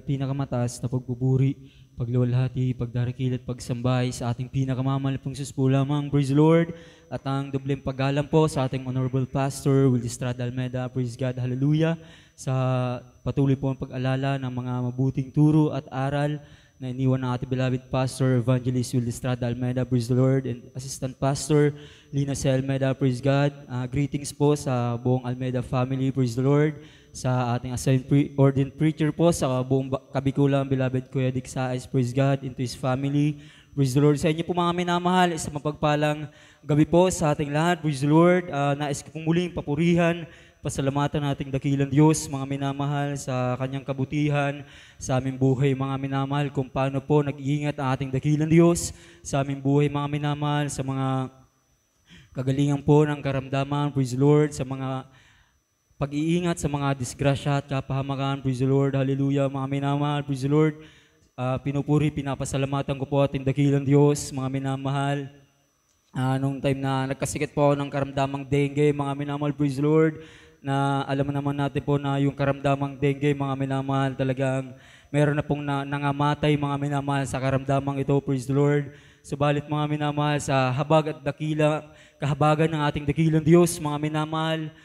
pinakamataas na pagpupuri, pagluwalhati, pagdarikil at pagsambay sa ating pinakamamahal pong Sus po lamang. Praise the Lord. At ang dobleng paggalang po sa ating Honorable Pastor Will Estrada Almeda. Praise God. Hallelujah. Sa patuloy po ang pag-alala ng mga mabuting turo at aral na iniwan ng ating beloved Pastor Evangelist Will Estrada Almeda. Praise the Lord. And Assistant Pastor Lina C. Almeda. Praise God. Greetings po sa buong Almeda family. Praise the Lord. Sa ating assigned ordained preacher po sa buong Kabikulan, beloved Kuya Dick Saez, praise God, into his family. Praise the Lord. Sa inyo po mga minamahal, isang mapagpalang gabi po sa ating lahat. Praise the Lord. Nais ko pong muling papurihan, pasalamatan nating dakilang Diyos, mga minamahal, sa kanyang kabutihan, sa aming buhay, mga minamahal, kung paano po nag-iingat ang ating dakilang Diyos sa aming buhay, mga minamahal, sa mga kagalingan po ng karamdaman, praise the Lord, sa mga pag-iingat sa mga disgrasya at kapahamakan. Praise the Lord. Hallelujah. Mga minamahal. Praise the Lord. Pinupuri, pinapasalamatan ko po ating dakilang Diyos. Mga minamahal. Nung time na nagkasikit po ng karamdamang dengue, mga minamahal. Praise the Lord. Na alam naman natin po na yung karamdamang dengue, mga minamahal, talagang meron na pong nangamatay, mga minamahal, sa karamdamang ito. Praise the Lord. Subalit, mga minamahal, sa habag at dakila, kahabagan ng ating dakilang Diyos, mga minamahal,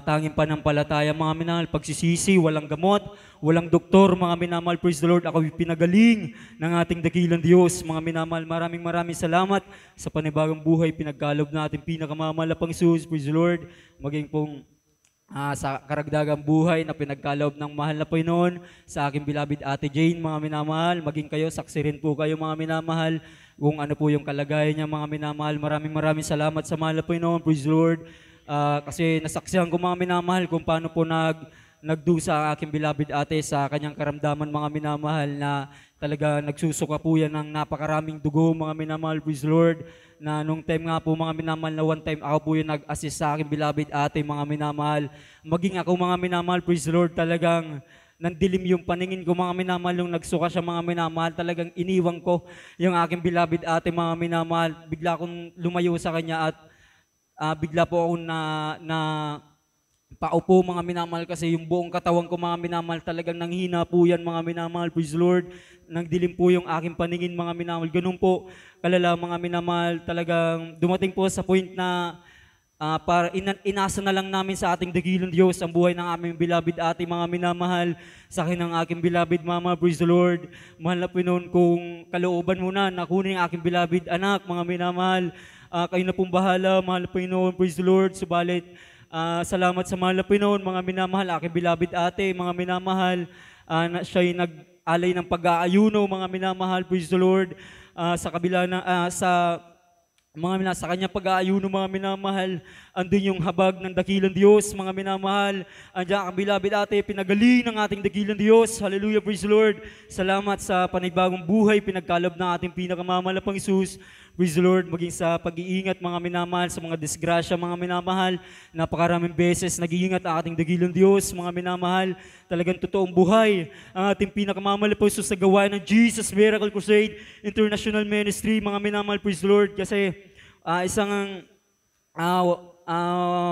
tanging panampalataya, mga minamahal, pagsisisi, walang gamot, walang doktor, mga minamahal, praise the Lord, ako pinagaling ng ating dakilang Diyos, mga minamahal, maraming salamat sa panibagong buhay, pinagkalob natin pinakamamahal na Panginoon, praise the Lord, maging pong sa karagdagang buhay na pinagkalob ng mahal na Panginoon, sa aking beloved Ate Jane, mga minamahal, maging kayo, saksi rin po kayo, mga minamahal, kung ano po yung kalagayan niya, mga minamahal, maraming salamat sa mahal na Panginoon, praise the Lord. Kasi nasaksihan ko, mga minamahal, kung paano po nagdusa ang aking beloved ate sa kanyang karamdaman, mga minamahal, na talaga nagsusuka po yan ng napakaraming dugo, mga minamahal, praise the Lord, na nung time nga po, mga minamahal, na one time ako po yung nag-assist sa aking beloved ate, mga minamahal, maging ako, mga minamahal, praise the Lord, talagang nandilim yung paningin ko, mga minamahal, nung nagsuka siya, mga minamahal, talagang iniwang ko yung aking beloved ate, mga minamahal, bigla akong lumayo sa kanya at bigla po ako na paupo, mga minamahal, kasi yung buong katawan ko, mga minamahal, talagang nanghina po yan, mga minamahal, praise the Lord. Nagdilim po yung aking paningin, mga minamahal. Ganun po kalala, mga minamahal, talagang dumating po sa point na para inasa na lang namin sa ating dakilang Diyos ang buhay ng aming beloved ate, mga minamahal, sa akin ng aking beloved mama, praise the Lord. Mahal na Pinoon, kung kalooban mo na kunin ang aking beloved anak, mga minamahal, kayo na pong bahala, mahal na Panginoon, praise the Lord. Subalit, salamat sa mahal na Panginoon, mga minamahal, aking beloved ate, mga minamahal, na siya'y nag-alay ng pag-aayuno, mga minamahal, praise the Lord, sa kabila na, sa kanya pag-aayuno, mga minamahal, andun yung habag ng dakilang Diyos, mga minamahal, andiyan ang beloved ate, pinagaling ng ating dakilang Diyos, hallelujah, praise the Lord. Salamat sa panibagong buhay, pinagkalob ng ating pinakamamahal na Panginoon, praise the Lord, maging sa pag-iingat, mga minamahal, sa mga disgrasya, mga minamahal, napakaraming beses nag-iingat ang ating dakilang Diyos, mga minamahal, talagang totoong buhay, ang ating pinakamamahal na Panginoon sa gawain ng Jesus Miracle Crusade International Ministry, mga minamahal, praise the Lord, kasi isang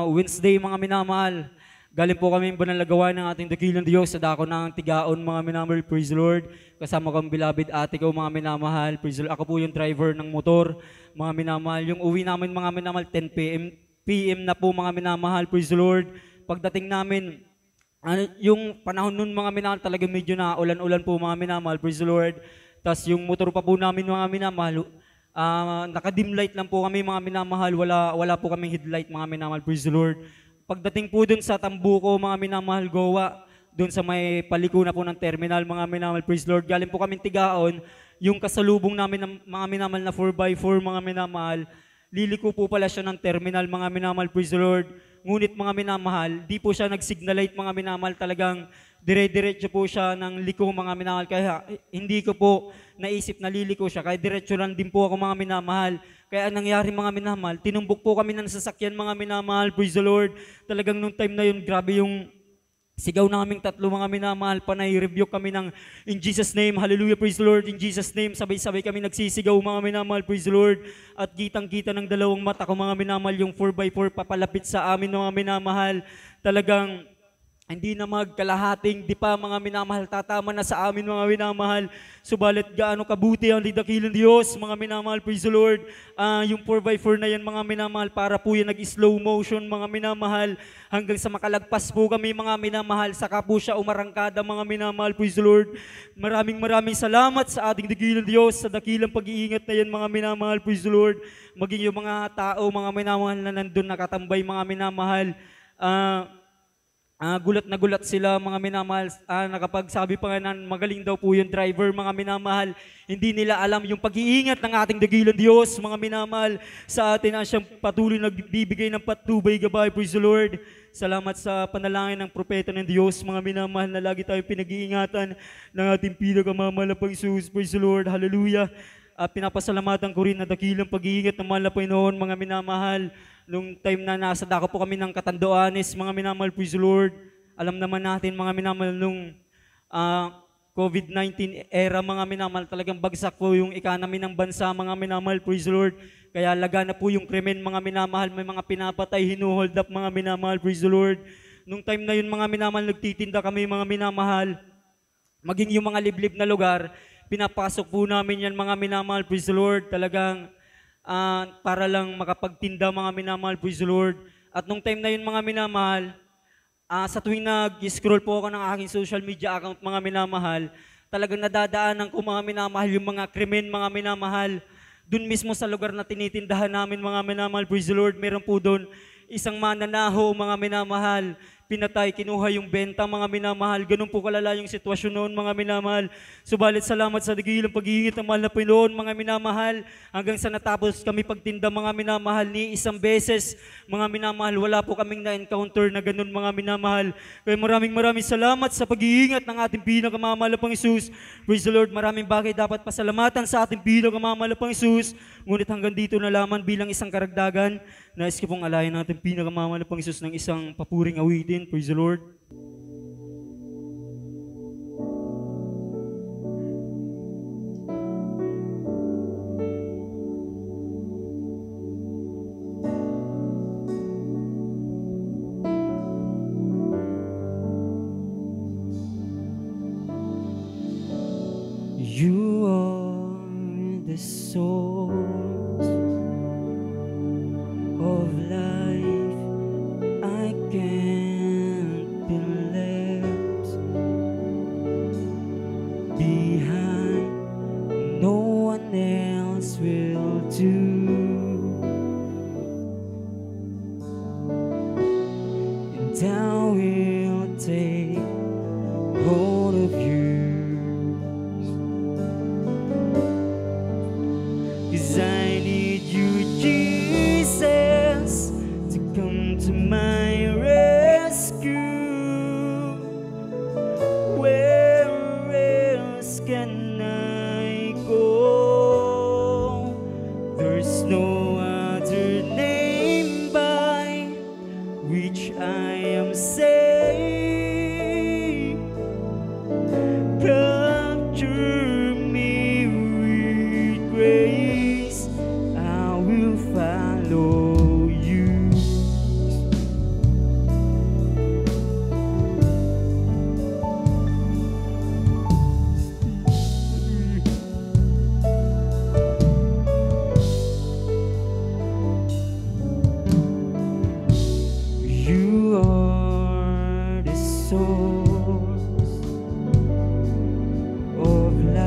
Wednesday, mga minamahal, galing po kami banalagawa ng ating dakilang Diyos sa dako ng Tigaon, mga minamahal, praise the Lord. Kasama kong beloved ate ko, mga minamahal, praise the Lord. Ako po yung driver ng motor, mga minamahal. Yung uwi namin, mga minamahal, 10 PM na po, mga minamahal, praise the Lord. Pagdating namin, yung panahon nun, mga minamahal, talaga medyo na ulan-ulan po, mga minamahal, praise the Lord. Tapos yung motor pa po namin, mga minamahal, naka-dim light lang po kami, mga minamahal, wala po kaming headlight, mga minamahal, praise the Lord. Pagdating po dun sa Tambuko, mga minamahal, Goa, dun sa may paliko na po ng terminal, mga minamahal, praise Lord, galing po kami Tigaon, yung kasalubong namin ng mga minamahal na 4x4, mga minamahal, liliko po pala siya ng terminal, mga minamahal, praise the Lord. Ngunit, mga minamahal, di po siya nag-signalite, mga minamahal, talagang dire-diretso po siya ng liko, mga minamahal, kaya hindi ko po naisip na liliko siya, kaya diretso lang din po ako, mga minamahal. Kaya nangyari, mga minamahal, tinumbok po kami ng sasakyan, mga minamahal, praise the Lord. Talagang nung time na yun, grabe yung sigaw naming tatlo, mga minamahal, panay rebuke kami ng in Jesus name, hallelujah, praise the Lord, in Jesus name, sabay-sabay kami nagsisigaw, mga minamahal, praise the Lord. At kitang-kita ng dalawang mata ko, mga minamahal, yung 4x4 papalapit sa amin, mga minamahal. Talagang hindi na magkalahating di pa mga minamahal, tatama na sa amin mga minamahal. Subalit gaano kabuti ang dakilang Diyos, mga minamahal, praise the Lord. Yung 4x4 na yan mga minamahal, para po yan nag-slow motion mga minamahal, hanggang sa makalagpas po kami mga minamahal, saka po siya umarangkada mga minamahal, praise the Lord. Maraming salamat sa ating dakilang Diyos, sa dakilang pag-iingat na yan mga minamahal, praise the Lord. Maging yung mga tao, mga minamahal na nandun nakatambay mga minamahal, gulat na gulat sila mga minamahal, nakapagsabi pa nga na magaling daw po yung driver mga minamahal. Hindi nila alam yung pag-iingat ng ating dakilang Diyos mga minamahal sa atin, ang siyang patuloy nagbibigay ng patnubay gabay, praise the Lord. Salamat sa panalangin ng propeta ng Diyos mga minamahal, na lagi tayong pinag-iingatan ng ating pinakamamahal na Panginoon, praise the Lord, hallelujah. Pinapasalamatan ko rin na dakilang pag-iingat ng mahal na Panginoon mga minamahal. Nung time na nasa dako po kami ng Catanduanes, mga minamahal, praise the Lord. Alam naman natin mga minamahal, nung COVID-19 era mga minamahal, talagang bagsak po yung economy ng bansa mga minamahal, praise the Lord. Kaya laga na po yung krimen mga minamahal, may mga pinapatay, hinuhold up mga minamahal, praise the Lord. Nung time na yun mga minamahal, nagtitinda kami mga minamahal, maging yung mga liblib na lugar, pinapasok po namin yan mga minamahal, praise the Lord. Talagang para lang makapagtinda mga minamahal, praise the Lord. At nung time na yun mga minamahal, sa tuwing nag-scroll po ako ng aking social media account mga minamahal, talagang nadadaanan ko mga minamahal yung mga krimen mga minamahal. Doon mismo sa lugar na tinitindahan namin mga minamahal, praise the Lord, meron po doon isang mananaho mga minamahal, pinatay, kinuha yung benta mga minamahal. Ganun po kalala yung sitwasyon noon mga minamahal. Subalit salamat sa dakilang pag-iingat ng mahal na Panginoon mga minamahal, hanggang sa natapos kami pagtinda mga minamahal ni isang beses mga minamahal. Wala po kaming na-encounter na ganun mga minamahal. Kaya maraming salamat sa pag-iingat ng ating pinakamamahal na Panginoon. Praise the Lord. Maraming bagay dapat pasalamatan sa ating pinakamamahal na Panginoon. Ngunit hanggang dito na lamang bilang isang karagdagan, nais ko pong alayan natin pinakamamahal na Panginoon ng isang papuring awitin. Praise the Lord. You are the source of life. I can't be left behind. No one else will do. And I will take hold of you. 'Cause I need you, Jesus, to come to my rescue. Where else can I go? There's no other name by which I am saved. Capture me with grace, I will follow you. You are the source of life.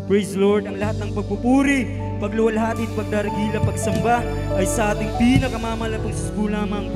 Praise the Lord. Ang lahat ng pagpupuri, pagluwalhati at pagdaragila, pagsamba ay sa ating pinakamamahal na pagsuspo lamang.